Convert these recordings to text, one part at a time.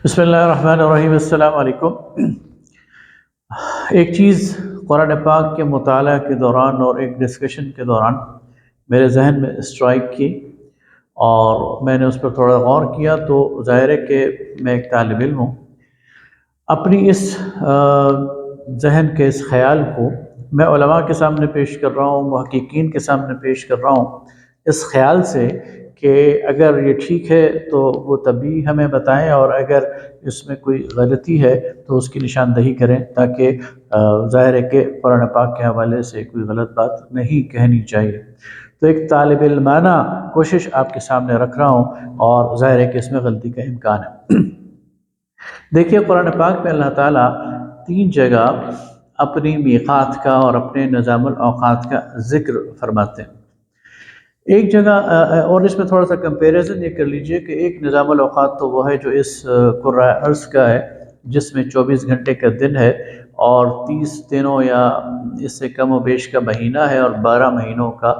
بسم اللہ الرحمن الرحیم۔ السلام علیکم۔ ایک چیز قرآن پاک کے مطالعہ کے دوران اور ایک ڈسکشن کے دوران میرے ذہن میں اسٹرائک کی اور میں نے اس پر تھوڑا غور کیا، تو ظاہر ہے کہ میں ایک طالب علم ہوں۔ اپنی اس ذہن کے اس خیال کو میں علماء کے سامنے پیش کر رہا ہوں، محققین کے سامنے پیش کر رہا ہوں، اس خیال سے کہ اگر یہ ٹھیک ہے تو وہ تبھی ہمیں بتائیں، اور اگر اس میں کوئی غلطی ہے تو اس کی نشاندہی کریں، تاکہ ظاہر ہے کہ قرآن پاک کے حوالے سے کوئی غلط بات نہیں کہنی چاہیے۔ تو ایک طالب علمانہ کوشش آپ کے سامنے رکھ رہا ہوں، اور ظاہر ہے کہ اس میں غلطی کا امکان ہے۔ دیکھیے، قرآن پاک میں اللہ تعالیٰ 3 جگہ اپنی میقات کا اور اپنے نظام الاوقات کا ذکر فرماتے ہیں۔ ایک جگہ اور اس میں تھوڑا سا کمپیریزن یہ کر لیجئے کہ ایک نظام الاوقات تو وہ ہے جو اس کرۂ ارض کا ہے، جس میں 24 گھنٹے کا دن ہے اور 30 دنوں یا اس سے کم و بیش کا مہینہ ہے، اور 12 مہینوں کا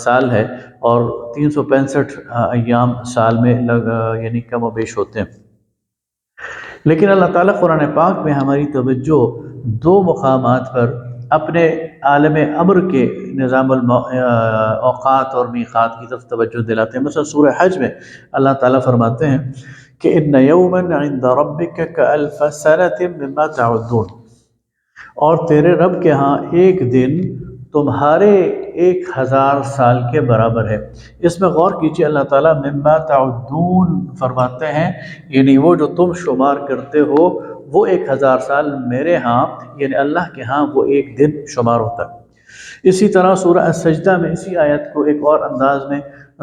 سال ہے، اور 365 ایام سال میں یعنی کم و بیش ہوتے ہیں۔ لیکن اللہ تعالیٰ قرآن پاک میں ہماری توجہ 2 مقامات پر اپنے عالم امر کے نظام اوقات اور میقات کی طرف توجہ دلاتے ہیں۔ مثلا سورہ حج میں اللہ تعالیٰ فرماتے ہیں کہ ان یوما عند ربک کالف سنۃ مما تعدون، اور تیرے رب کے ہاں ایک دن تمہارے 1000 سال کے برابر ہے۔ اس میں غور کیجیے، اللہ تعالیٰ مما تعدون فرماتے ہیں، یعنی وہ جو تم شمار کرتے ہو وہ 1000 سال میرے ہاں یعنی اللہ کے ہاں وہ ایک دن شمار ہوتا ہے۔ اسی طرح سورہ السجدہ میں اسی آیت کو ایک اور انداز میں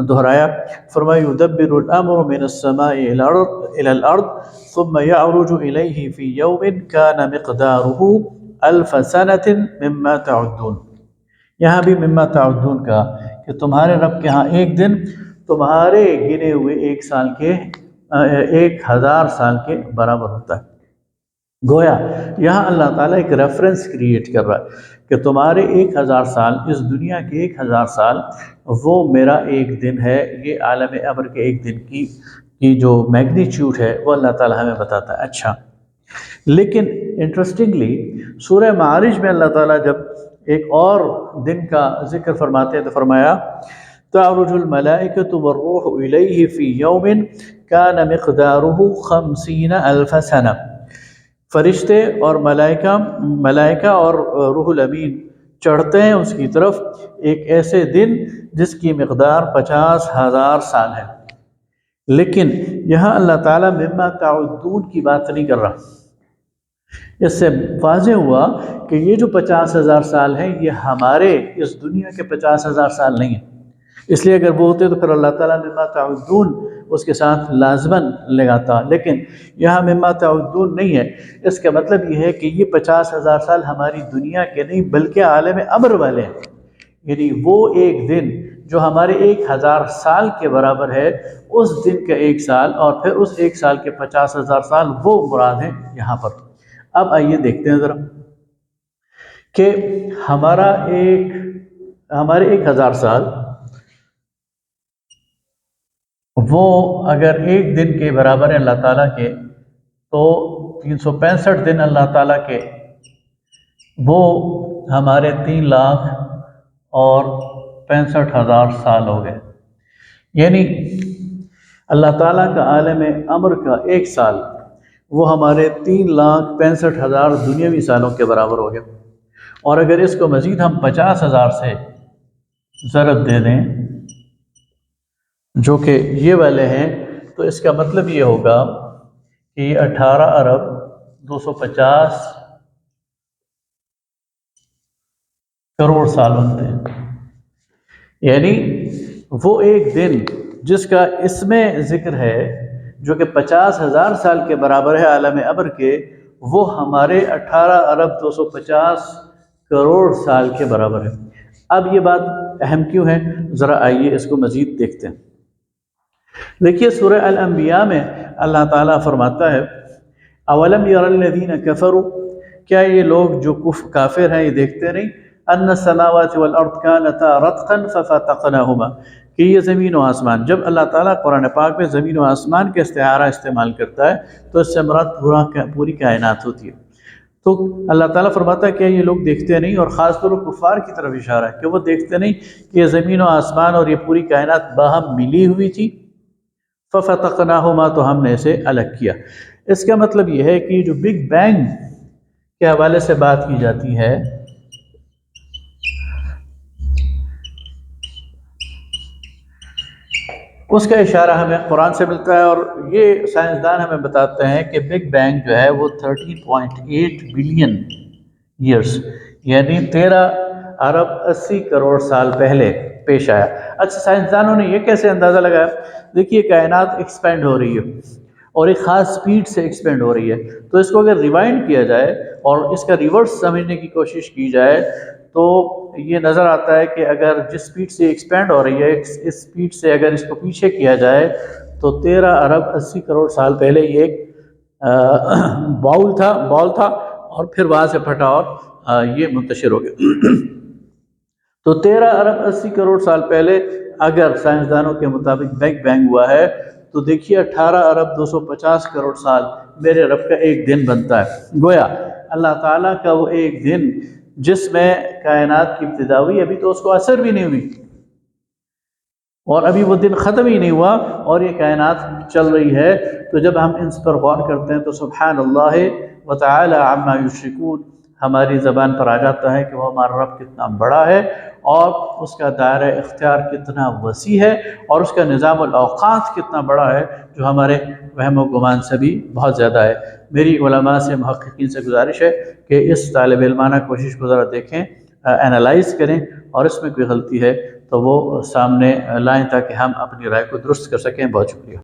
دہرایا، فرمایا یدبر الامر من السماء الى الارض ثم يعرج الیہ فی یوم کان مقدارہ 1000 سنۃ مما تعدون۔ یہاں بھی مما تعدون کا کہ تمہارے رب کے ہاں ایک دن تمہارے گنے ہوئے 1000 سال کے برابر ہوتا ہے۔ گویا یہاں اللہ تعالیٰ ایک ریفرنس کریٹ کر رہا ہے کہ تمہارے 1000 سال، اس دنیا کے 1000 سال وہ میرا ایک دن ہے۔ یہ عالم امر کے ایک دن کی جو میگنیچیوڈ ہے وہ اللہ تعالیٰ ہمیں بتاتا ہے۔ اچھا، لیکن انٹرسٹنگلی سورہ معارج میں اللہ تعالیٰ جب ایک اور دن کا ذکر فرماتے ہیں تو فرمایا تعرج الملائکۃ والروح الیہ فی یوم کان مقدارہ 50,000 سنہ۔ فرشتے اور ملائکہ اور روح الامین چڑھتے ہیں اس کی طرف ایک ایسے دن جس کی مقدار 50,000 سال ہے۔ لیکن یہاں اللہ تعالیٰ مما تعدون کی بات نہیں کر رہا۔ اس سے واضح ہوا کہ یہ جو 50,000 سال ہیں یہ ہمارے اس دنیا کے 50,000 سال نہیں ہیں۔ اس لیے اگر وہ ہوتے تو پھر اللہ تعالیٰ مما تعدون اس کے ساتھ لازماً لگاتا، لیکن یہاں مما تعدون نہیں ہے۔ اس کا مطلب یہ ہے کہ یہ 50,000 سال ہماری دنیا کے نہیں بلکہ عالم امر والے ہیں، یعنی وہ ایک دن جو ہمارے 1000 سال کے برابر ہے، اس دن کا 1 سال اور پھر اس 1 سال کے 50,000 سال وہ مراد ہیں یہاں پر۔ اب آئیے دیکھتے ہیں ذرا کہ ہمارے 1000 سال وہ اگر ایک دن کے برابر ہے اللہ تعالیٰ کے، تو 365 دن اللہ تعالیٰ کے وہ ہمارے 3,65,000 سال ہو گئے۔ یعنی اللہ تعالیٰ کا عالم امر کا 1 سال وہ ہمارے 3,65,000 دنیاوی سالوں کے برابر ہو گیا۔ اور اگر اس کو مزید ہم 50,000 سے ضرب دے دیں جو کہ یہ والے ہیں، تو اس کا مطلب یہ ہوگا کہ یہ 18 ارب 250 کروڑ سال بنتے ہیں۔ یعنی وہ ایک دن جس کا اس میں ذکر ہے جو کہ 50,000 سال کے برابر ہے عالم امر کے، وہ ہمارے 18 ارب 250 کروڑ سال کے برابر ہے۔ اب یہ بات اہم کیوں ہے، ذرا آئیے اس کو مزید دیکھتے ہیں۔ دیکھیے سورہ الانبیاء میں اللہ تعالیٰ فرماتا ہے اولم یر الذین کفروا، کیا یہ لوگ جو کافر ہیں یہ دیکھتے نہیں، ان السماوات والارض کانتا رتقا ففتقناہما، کہ یہ زمین و آسمان، جب اللہ تعالیٰ قرآن پاک میں زمین و آسمان کا استعارہ استعمال کرتا ہے تو اس سے مراد پوری کائنات ہوتی ہے۔ تو اللہ تعالیٰ فرماتا ہے کہ یہ لوگ دیکھتے نہیں، اور خاص طور پر کفار کی طرف اشارہ ہے کہ وہ دیکھتے نہیں کہ یہ زمین و آسمان اور یہ پوری کائنات باہم ملی ہوئی تھی، فَفَتَقْنَاهُمَا، تو ہم نے اسے الگ کیا۔ اس کا مطلب یہ ہے کہ جو بگ بینگ کے حوالے سے بات کی جاتی ہے، اس کا اشارہ ہمیں قرآن سے ملتا ہے، اور یہ سائنسدان ہمیں بتاتے ہیں کہ بگ بینگ جو ہے وہ 13.8 بلین ایئرس، یعنی 13 ارب 80 کروڑ سال پہلے پیش آیا۔ اچھا، سائنسدانوں نے یہ کیسے اندازہ لگایا؟ دیکھیے کائنات ایکسپینڈ ہو رہی ہے اور ایک خاص سپیڈ سے ایکسپینڈ ہو ری ہے، تو اس کو اگر ریوائنڈ کیا جائے اور اس کا ریورس سمجھنے کی کوشش کی جائے تو یہ نظر آتا ہے کہ اگر جس سپیڈ سے ایکسپینڈ ہو رہی ہے، اس سپیڈ سے اگر اس کو پیچھے کیا جائے تو 13 ارب 80 کروڑ سال پہلے یہ ایک بال تھا اور پھر وہاں سے پھٹا اور یہ منتشر ہو گیا۔ تو 13 ارب 80 کروڑ سال پہلے اگر سائنسدانوں کے مطابق بگ بینگ ہوا ہے تو دیکھیے 18 ارب 250 کروڑ سال میرے رب کا ایک دن بنتا ہے۔ گویا اللہ تعالیٰ کا وہ ایک دن جس میں کائنات کی ابتدا ہوئی، ابھی تو اس کو اثر بھی نہیں ہوئی اور ابھی وہ دن ختم ہی نہیں ہوا اور یہ کائنات چل رہی ہے، تو جب ہم ان پر غور کرتے ہیں تو سبحان اللہ وتعالی عما یشرکون ہماری زبان پر آ جاتا ہے کہ وہ ہمارا رب کتنا بڑا ہے اور اس کا دائرہ اختیار کتنا وسیع ہے اور اس کا نظام الاوقات کتنا بڑا ہے، جو ہمارے وہم و گمان سے بھی بہت زیادہ ہے۔ میری علماء سے، محققین سے گزارش ہے کہ اس طالب علمانہ کوشش کو ذرا دیکھیں، انالائز کریں، اور اس میں کوئی غلطی ہے تو وہ سامنے لائیں تاکہ ہم اپنی رائے کو درست کر سکیں۔ بہت شکریہ۔